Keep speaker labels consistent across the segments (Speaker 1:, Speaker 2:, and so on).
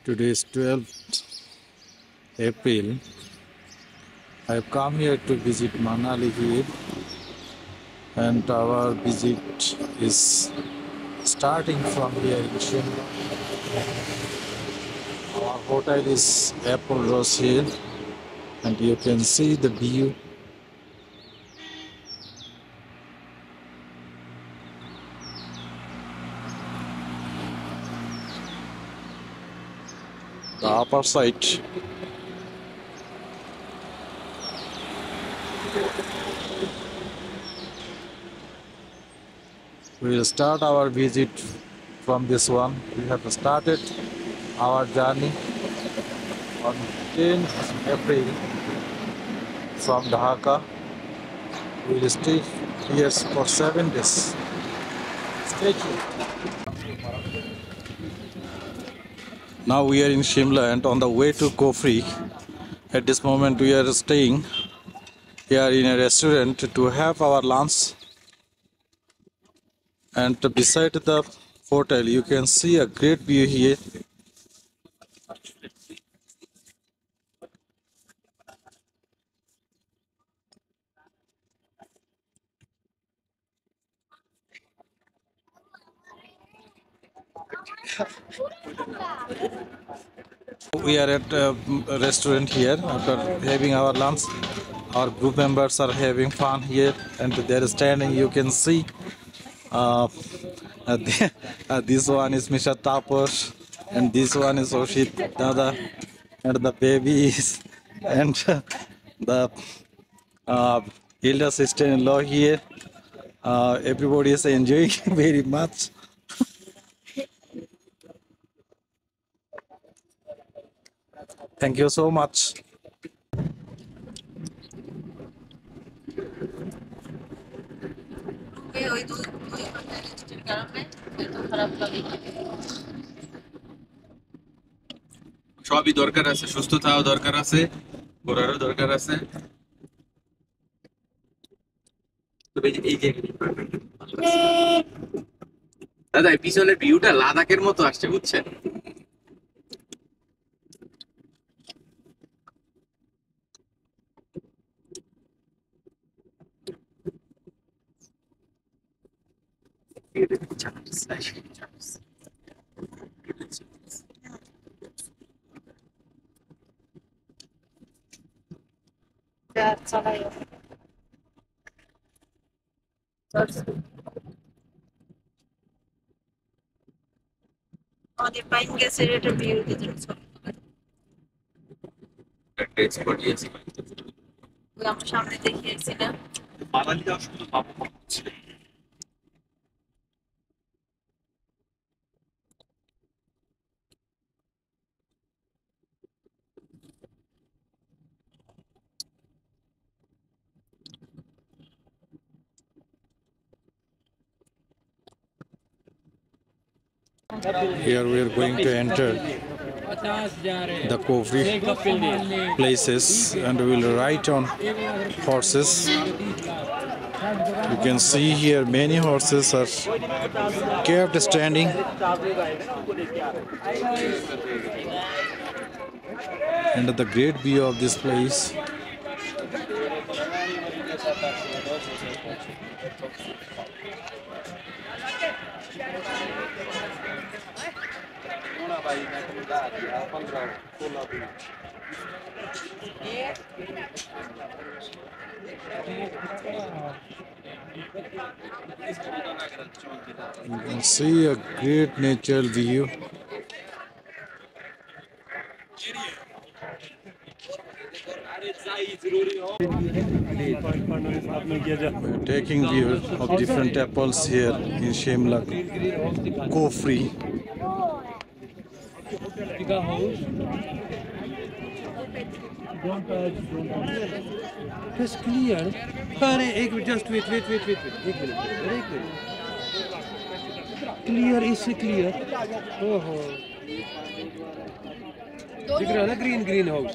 Speaker 1: Today is 12th April. I have come here to visit Manali Hill, and our visit is starting from here in Shimla. Our hotel is Apple Rose Hill, and you can see the view. The upper side. We will start our visit from this one. We have started our journey on 10th April from Dhaka. We will stay here for 7 days. Stay tuned. Now we are in Shimla and on the way to Kofri. At this moment we are staying here in a restaurant to have our lunch, and beside the hotel you can see a great view here. We are at a restaurant here after having our lunch. Our group members are having fun here, and they're standing. You can see this one is Mr. Tapar, and this one is Oshit Dada, and the babies, and the elder sister-in-law here. Everybody is enjoying very much. Thank you so much.
Speaker 2: সবই দরকার আছে, সুস্থ থাকা দরকার আছে, ঘোরারও দরকার আছে। তবে এই যে দাদা পিছনের ভিউটা লাদাখের মতো আসছে, বুঝছেন?
Speaker 3: আমাদের পাইন গ্যাসের একটা ভিউ দিতে আমরা সামনে দেখিয়েছি না।
Speaker 1: Here we are going to enter the Kofri places, and we will ride on horses. You can see here many horses are kept standing, and the great view of this place. You can see a great natural view. We're taking view of different apples here in Shimla, Kofri.
Speaker 4: Just clear. Just wait. एक minute. Clear is clear. Oh. दिख रहा है ना green house.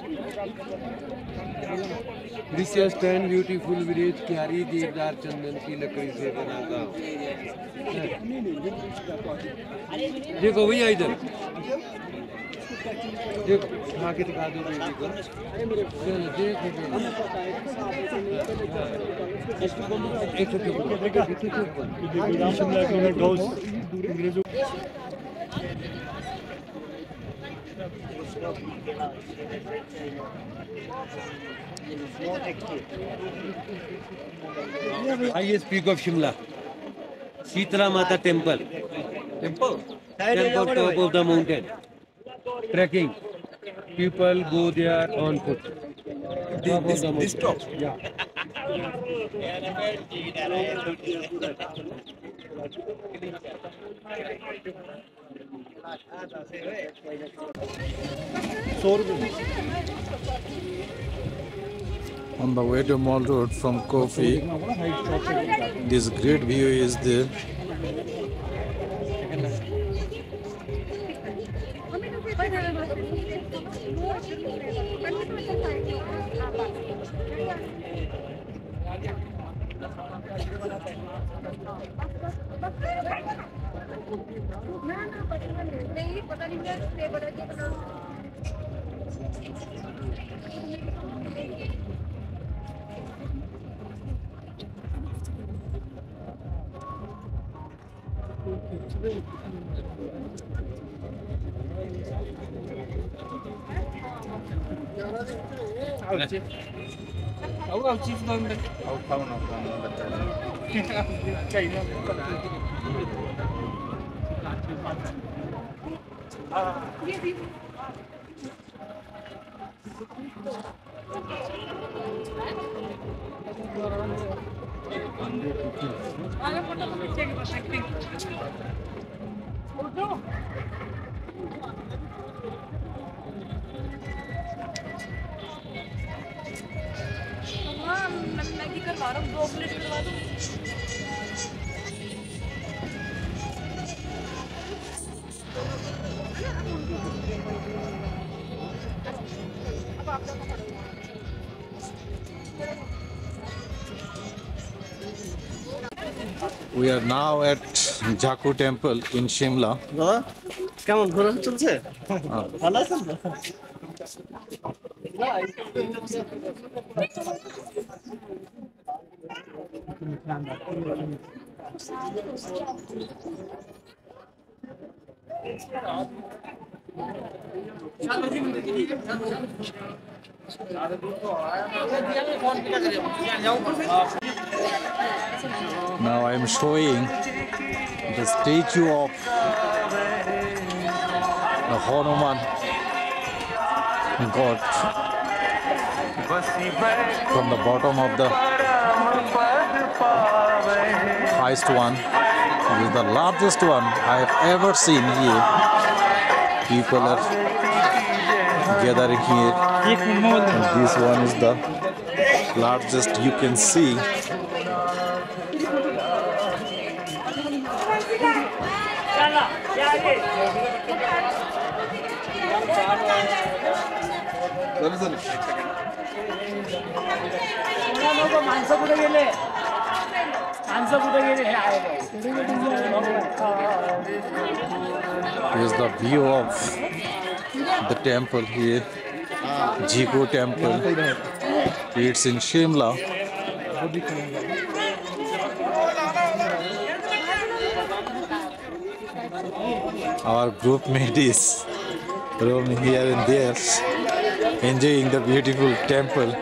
Speaker 4: This is 10 beautiful village क्यारी देवदार चंदन की लकड़ी से बना था। देखो भैया इधर देख खा के दिखा दो बेबी को चल देख highest peak of Shimla, Shitala Mata Temple. Temple top of the mountain. Trekking. People go there on foot. This top? Yeah.
Speaker 1: On the way to Mall Road from Kofi, this great view is there. We are now at Jaku Temple in Shimla.
Speaker 5: কেমন ঘোরা চলছে ভালো আছেন তো
Speaker 1: Now I am showing the statue of the Hanuman God from the bottom of the highest one. It is the largest one I have ever seen here. People are gathering here. And this one is the largest you can see. Here's the view of the temple here, Jigo Temple. It's in Shimla. Our group mate is roaming here and there, enjoying the beautiful temple.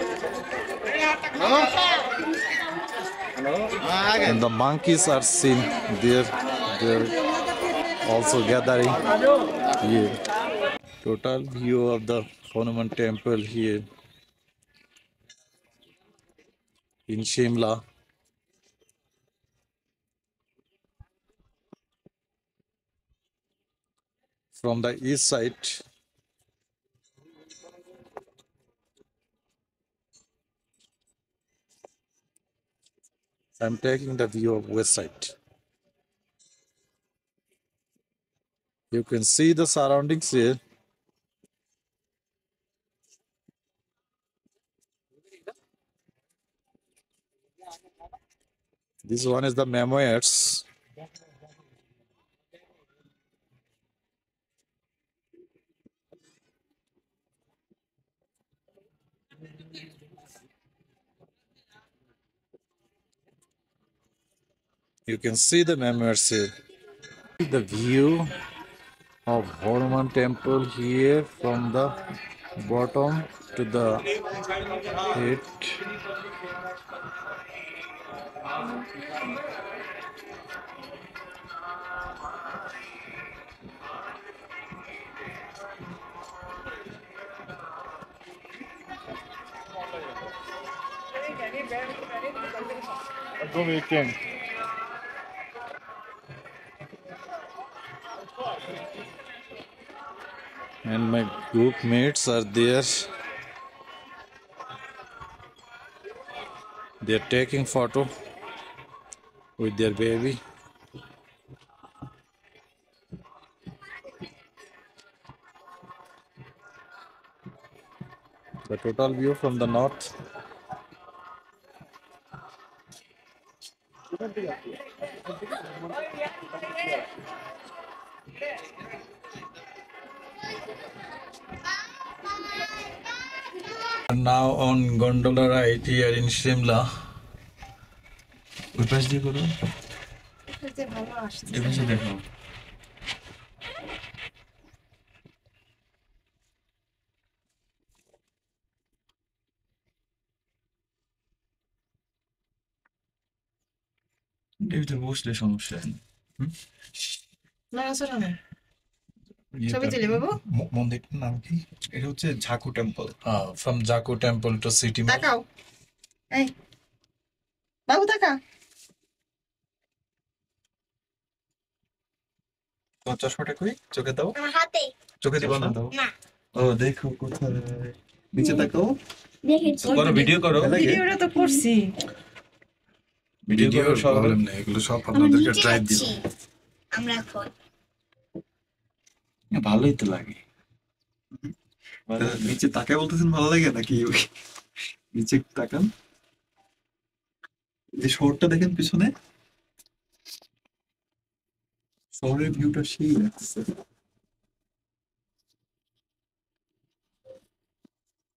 Speaker 1: And the monkeys are seen there. They're also gathering here. Total view of the Hanuman temple here in Shimla. From the east side, I'm taking the view of west side. You can see the surroundings here. This one is the memoirs. You can see the members here. The view of Hanuman temple here from the bottom to the head. Good weekend. And my group mates are there. They're taking photo with their baby. The total view from the north. Now on gondola ride here in Shimla.
Speaker 2: ওই পাশ দিয়ে করো,
Speaker 3: এটাতে ভালো আসছে।
Speaker 2: এই পাশে দেখো। এটা বসলে সমস্যা নেই।
Speaker 3: না আসলে না। ছবি তুলে বাবু।
Speaker 2: মন্দিরটার নাম কি? এটা হচ্ছে ঝাকু temple.
Speaker 1: From Jaku temple to City Mall.
Speaker 3: তাকাও। এই বাবু তাকা।
Speaker 2: তোমার চশমাটা কই? চোখে দাও।
Speaker 6: আমার হাতে
Speaker 2: চোখে দিবা না দাও।
Speaker 6: না
Speaker 2: ও দেখো কোথায়, নিচে তাকাও।
Speaker 6: দেখেছি
Speaker 2: করো, ভিডিও করো।
Speaker 3: ভিডিওটা তো করছি।
Speaker 2: ভিডিও করো সব।
Speaker 1: প্রবলেম নেই, এগুলো সব
Speaker 6: আমরা
Speaker 1: আপনাদেরকে
Speaker 6: নিচে
Speaker 1: ড্রাইভ দিব।
Speaker 6: যাচ্ছি আমরা এখন
Speaker 2: ভালোই তো লাগে। নিচে তাকায় বলতেছেন ভালো লাগে নাকি? নিচে তাকান, এই শহরটা দেখেন পিছনে, শহরের ভিউটা সেই লাগছে।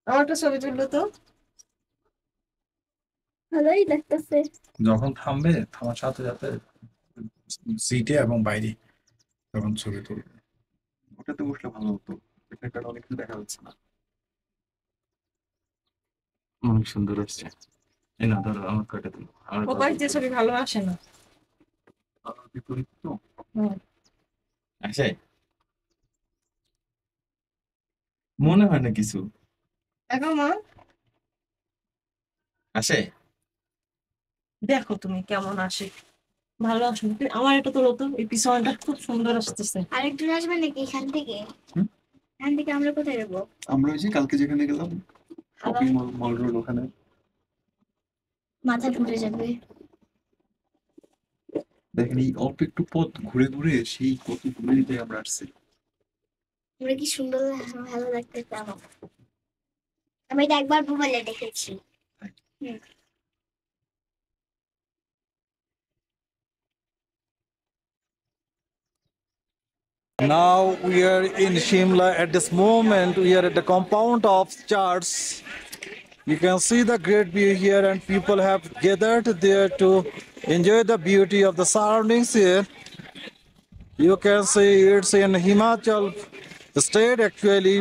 Speaker 3: আমারটা ছবি তুললো তো।
Speaker 6: ভালোই লাগতেছে
Speaker 1: যখন থামবে, থামার সাথে সাথে সিটে এবং বাইরে তখন ছবি তুলবে।
Speaker 2: ওটাতে বসলে ভালো হতো, এটা অনেক কিছু দেখা যাচ্ছে না। অনেক সুন্দর আসছে। এই না ধরো আমার কয়টা দিল, আমার
Speaker 3: ও পাশ দিয়ে ছবি ভালো আসে না।
Speaker 2: বিপরীত তো
Speaker 3: হুম।
Speaker 2: আসে, মনে হয় না কিছু
Speaker 3: দেখো মা,
Speaker 2: আসে।
Speaker 3: দেখো তুমি কেমন আসে। ভালো আসে না। আমার এটা তোলো তো, এই পিছনটা খুব সুন্দর আসতেছে।
Speaker 6: আরেকটু আসবে নাকি এখান থেকে?
Speaker 2: হুম?
Speaker 6: এখান থেকে আমরা কোথায় যাবো?
Speaker 2: আমরা ওই যে কালকে যেখানে গেলাম শপিং মল রোড, ওখানে
Speaker 6: মাথা ঘুরে যাবে।
Speaker 2: দেখেন এই অল্প একটু পথ ঘুরে ঘুরে সেই কত ঘুরে দিতে আমরা আসছি।
Speaker 6: আমরা কি সুন্দর ভালো লাগতেছে আমার। আমি এটা একবার মোবাইলে দেখেছি। হুম।
Speaker 1: Now we are in Shimla. At this moment, we are at the compound of church. You can see the great view here, and people have gathered there to enjoy the beauty of the surroundings here. You can see it's in Himachal state. Actually,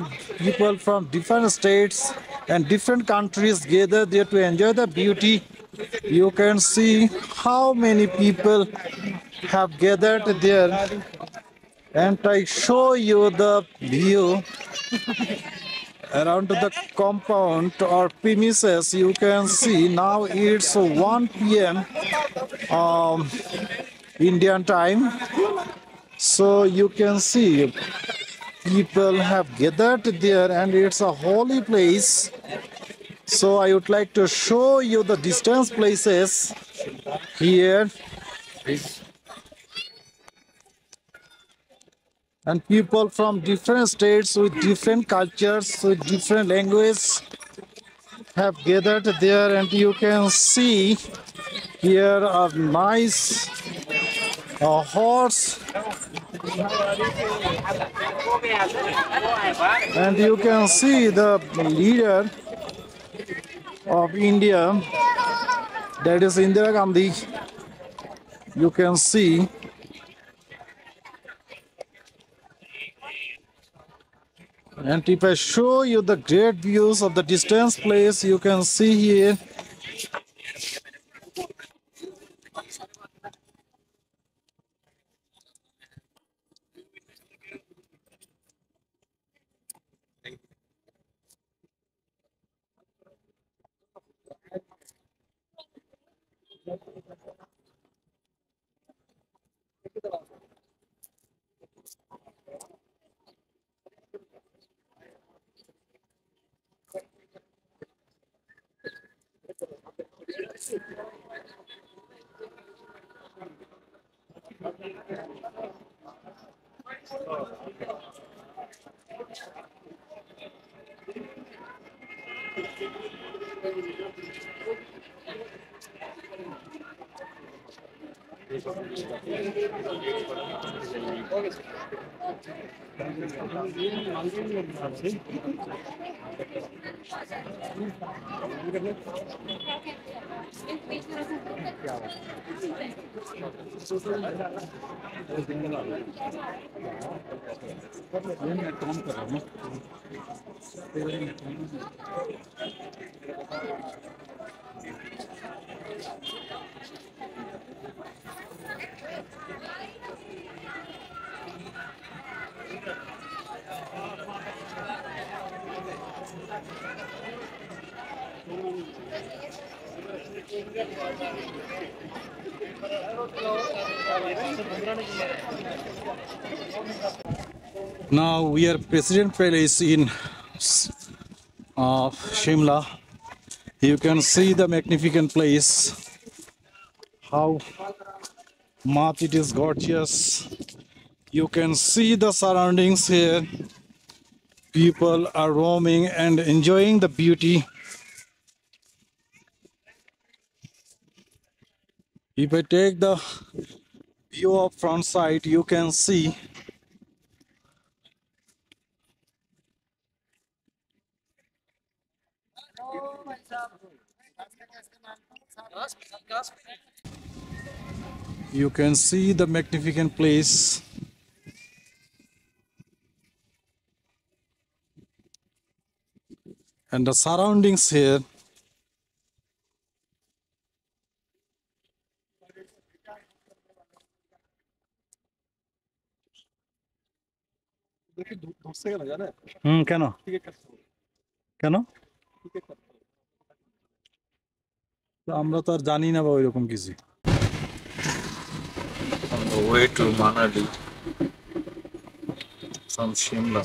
Speaker 1: people from different states and different countries gather there to enjoy the beauty. You can see how many people have gathered there, and I show you the view around the compound or premises. You can see now it's 1 p.m. Indian time. So you can see people have gathered there, and it's a holy place. So I would like to show you the distance places here. And people from different states with different cultures, with different languages have gathered there, and you can see here a nice horse, and you can see the leader of India, that is Indira Gandhi. you can see and if I show you the great views of the distance place, you can see here now we are President Palace in Shimla. You can see the magnificent place, how much it is gorgeous. You can see the surroundings here. People are roaming and enjoying the beauty. If I take the view of front side, you can see the magnificent place. And the surroundings here. কেন কেন তো আমরা তো আর জানি না বা ওইরকম কিছু
Speaker 2: On the way to Manali from Shimla.